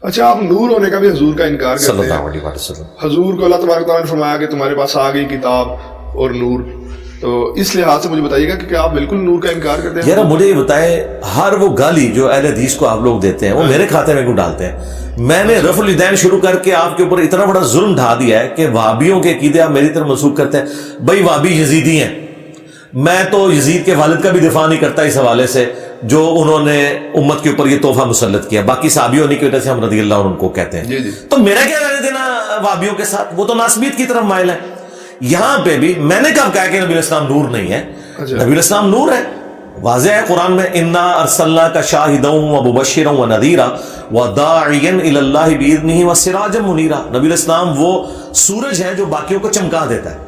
اچھا آپ نور ہونے کا بھی حضور کا انکار صلی کرتے اللہ ہیں. علیہ وسلم. حضور کو اللہ تبارک تعالیٰ نے فرمایا کہ تمہارے پاس آ گئی کتاب اور نور، تو اس لحاظ سے مجھے بتائیے گا کہ کیا آپ بالکل نور کا انکار کرتے ہیں؟ یار مجھے یہ بتائے، ہر وہ گالی جو اہل حدیث کو آپ لوگ دیتے ہیں وہ میرے کھاتے میں کیوں ڈالتے ہیں؟ میں نے رفع الیدین شروع کر کے آپ کے اوپر اتنا بڑا ظلم ڈھا دیا ہے کہ وہابیوں کے عقیدے آپ میری طرف منسوخ کرتے ہیں. بھائی وہابی یزیدی ہیں، میں تو یزید کے والد کا بھی دفاع نہیں کرتا اس حوالے سے جو انہوں نے امت کے اوپر یہ تحفہ مسلط کیا. باقی صحابی ہونے کی وجہ سے ہم رضی اللہ عنہ کو کہتے ہیں. تو میرا کیا لینا دینا وہابیوں کے ساتھ؟ وہ تو ناسبیت کی طرف مائل ہے. یہاں پہ بھی میں نے کب کہا کہ نبی الاسلام نور نہیں ہے؟ نبی الاسلام نور ہے، واضح ہے قرآن میں، انا ارسلناک شاہدا ومبشرا ونذیرا وداعیا الی اللہ باذنہ وسراجا منیرا. نبی الاسلام وہ سورج ہے جو باقیوں کو چمکا دیتا ہے.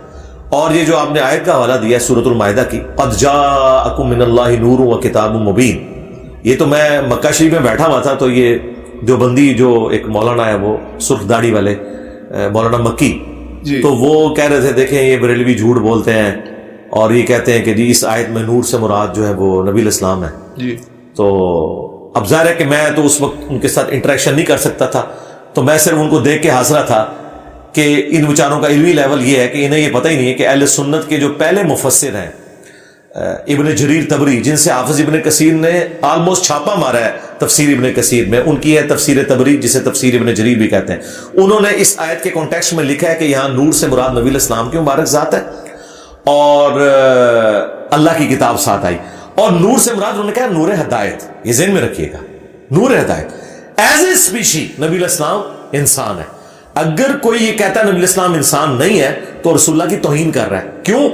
اور یہ جو آپ نے آیت کا حوالہ دیا ہے سورۃ المائدہ کی، قد جاءکم من اللہ نور وکتاب مبین، یہ تو میں مکہ شریف میں بیٹھا ہوا تھا تو یہ دیوبندی جو ایک مولانا ہے وہ سرخ داڑھی والے مولانا مکی، تو وہ کہہ رہے تھے دیکھیں یہ بریلوی جھوٹ بولتے ہیں اور یہ کہتے ہیں کہ جی اس آیت میں نور سے مراد جو ہے وہ نبی الاسلام ہے. تو اب ظاہر ہے کہ میں تو اس وقت ان کے ساتھ انٹریکشن نہیں کر سکتا تھا، تو میں صرف ان کو دیکھ کے ہنس رہا تھا کہ ان بیچاروں کا علمی لیول یہ ہے کہ انہیں یہ پتہ ہی نہیں ہے کہ اہل سنت کے جو پہلے مفسر ہیں ابن جریر طبری، جن سے حافظ ابن کثیر نے آلموسٹ چھاپا مارا ہے تفسیر ابن کثیر میں، ان کی ہے تفسیر طبری جسے تفسیر ابن جریر بھی کہتے ہیں. انہوں نے اس آیت کے کانٹیکسٹ میں لکھا ہے کہ یہاں نور سے مراد نبی الاسلام کی مبارک ذات ہے اور اللہ کی کتاب ساتھ آئی، اور نور سے مراد انہوں نے کہا نور ہدایت. یہ ذہن میں رکھیے گا، نور ہدایت ایز اے اسپیشی نبی الاسلام انسان ہے. اگر کوئی یہ کہتا ہے نبی الاسلام انسان نہیں ہے تو رسول اللہ کی توہین کر رہا ہے. کیوں؟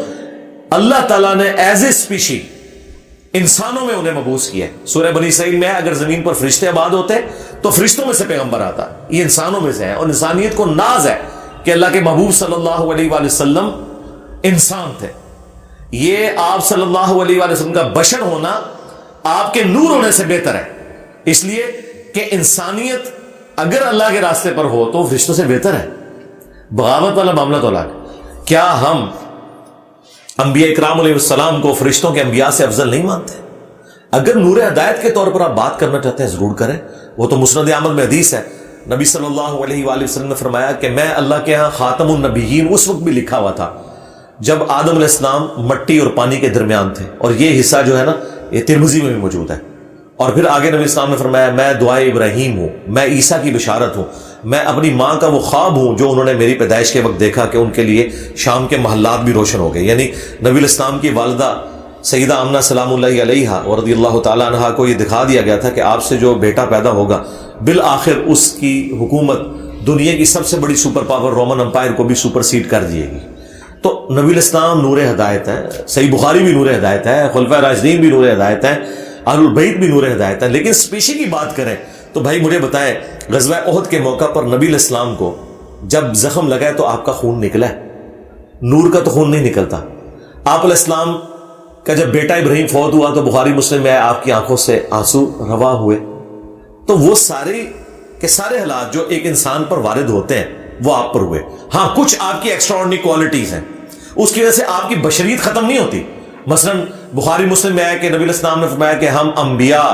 اللہ تعالیٰ نے ایز اے اسپیشی انسانوں میں انہیں مبعوث کیا ہے. سورہ بنی اسرائیل میں اگر زمین پر فرشتے آباد ہوتے تو فرشتوں میں سے پیغمبر آتا، یہ انسانوں میں سے ہے. اور انسانیت کو ناز ہے کہ اللہ کے محبوب صلی اللہ علیہ وآلہ وسلم انسان تھے. یہ آپ صلی اللہ علیہ وآلہ وسلم کا بشر ہونا آپ کے نور ہونے سے بہتر ہے، اس لیے کہ انسانیت اگر اللہ کے راستے پر ہو تو فرشتوں سے بہتر ہے. بغاوت والا معاملہ تو الگ. کیا ہم انبیاء اکرام علیہ السلام کو فرشتوں کے انبیاء سے افضل نہیں مانتے؟ اگر نور ہدایت کے طور پر آپ بات کرنا چاہتے ہیں ضرور کریں، وہ تو مسند احمد میں حدیث ہے. نبی صلی اللہ علیہ وآلہ وسلم نے فرمایا کہ میں اللہ کے ہاں خاتم النبیین اس وقت بھی لکھا ہوا تھا جب آدم علیہ السلام مٹی اور پانی کے درمیان تھے، اور یہ حصہ جو ہے نا یہ ترمذی میں بھی موجود ہے. اور پھر آگے نبی اسلام نے فرمایا میں دعائے ابراہیم ہوں، میں عیسیٰ کی بشارت ہوں، میں اپنی ماں کا وہ خواب ہوں جو انہوں نے میری پیدائش کے وقت دیکھا کہ ان کے لیے شام کے محلات بھی روشن ہو گئے. یعنی نبی الاسلام کی والدہ سیدہ آمنہ سلام اللہ علیہا اور رضی اللہ تعالیٰ عنہا کو یہ دکھا دیا گیا تھا کہ آپ سے جو بیٹا پیدا ہوگا بالآخر اس کی حکومت دنیا کی سب سے بڑی سپر پاور رومن امپائر کو بھی سپر سیڈ کر دیے گی. تو نبی الاسلام نور ہدایت ہے، صحیح بخاری بھی نور ہدایت ہے، خلفائے راشدین بھی نور ہدایت ہے، اہل البیت بھی نور ہدایت ہے. لیکن اسپیشی کی بات کریں تو بھائی مجھے بتائیں غزوہ احد کے موقع پر نبی الاسلام کو جب زخم لگا ہے تو آپ کا خون نکلا ہے، نور کا تو خون نہیں نکلتا. آپ علیہ السلام کا جب بیٹا ابراہیم فوت ہوا تو بخاری مسلم میں آپ کی آنکھوں سے آنسو روا ہوئے. تو وہ سارے کے سارے حالات جو ایک انسان پر وارد ہوتے ہیں وہ آپ پر ہوئے. ہاں کچھ آپ کی ایکسٹراڈنری کوالٹیز ہیں، اس کی وجہ سے آپ کی بشریت ختم نہیں ہوتی. مثلا بخاری مسلم میں ہے کہ نبی الاسلام نے فرمایا کہ ہم انبیاء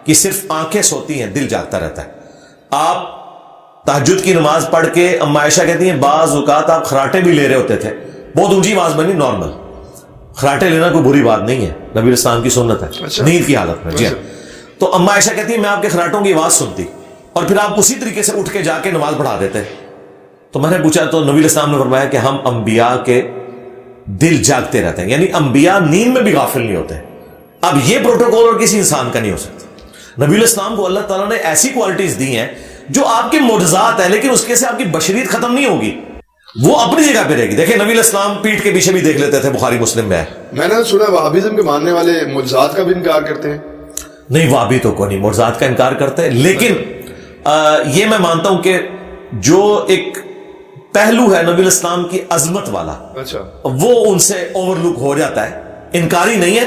کی صرف آنکھیں سوتی ہیں، دل جاگتا رہتا ہے. آپ تہجد کی نماز پڑھ کے اما عائشہ کہتی ہیں بعض اوقات آپ خراٹے بھی لے رہے ہوتے تھے، بہت اونچی آواز میں نہیں، نارمل. خراٹے لینا کوئی بری بات نہیں ہے، نبی الاسلام کی سنت ہے نیند کی حالت میں. جی تو اما عائشہ کہتی ہیں میں آپ کے خراٹوں کی آواز سنتی اور پھر آپ اسی طریقے سے اٹھ کے جا کے نماز پڑھا دیتے. تو میں نے پوچھا تو نبی الاسلام نے فرمایا کہ ہم انبیاء کے دل جاگتے رہتے ہیں، یعنی انبیاء نیند میں بھی غافل نہیں ہوتے. اب یہ پروٹوکول اور کسی انسان کا نہیں ہو سکتا. نبی الاسلام کو اللہ تعالیٰ نے ایسی کوالٹیز دی ہیں جو آپ کے معجزات ہیں، لیکن اس کے سے آپ کی بشریت ختم نہیں ہوگی، وہ اپنی جگہ پہ رہے گی. دیکھیں نبی الاسلام پیٹھ کے پیچھے بھی دیکھ لیتے تھے، بخاری مسلم میں ہے. میں نے سنا وہابیزم کے ماننے والے معجزات کا بھی انکار کرتے ہیں. نہیں وہابی تو کوئی نہیں معجزات کا انکار کرتے ہیں، لیکن یہ میں مانتا ہوں کہ جو ایک پہلو ہے نبی الاسلام کی عظمت والا، وہ ان سے اوور لک ہو جاتا ہے. انکاری نہیں ہے،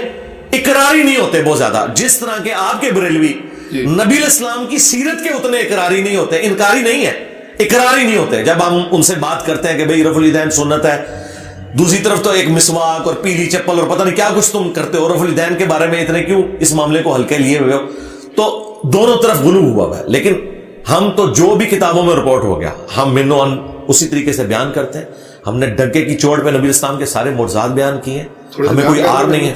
اقراری نہیں ہوتے بہت زیادہ. جس طرح کے آپ کے بریلوی نبی الاسلام کی سیرت کے اتنے اقراری نہیں ہوتے، انکاری نہیں ہے، اقراری نہیں ہوتے. جب ہم ان سے بات کرتے ہیں کہ بھئی رفع الیدین سنت ہے، دوسری طرف تو ایک مسواک اور پیلی چپل اور پتہ نہیں کیا کچھ تم کرتے ہو، رفع الیدین کے بارے میں اتنے کیوں اس معاملے کو ہلکے لیے ہوئے ہو. تو دونوں طرف غلو ہوا ہے. لیکن ہم تو جو بھی کتابوں میں رپورٹ ہو گیا ہم منوان اسی طریقے سے بیان کرتے ہیں. ہم نے ڈنکے کی چوٹ پہ نبی اسلام کے سارے معجزات بیان کیے ہیں, ہمیں کوئی آر نہیں ہے.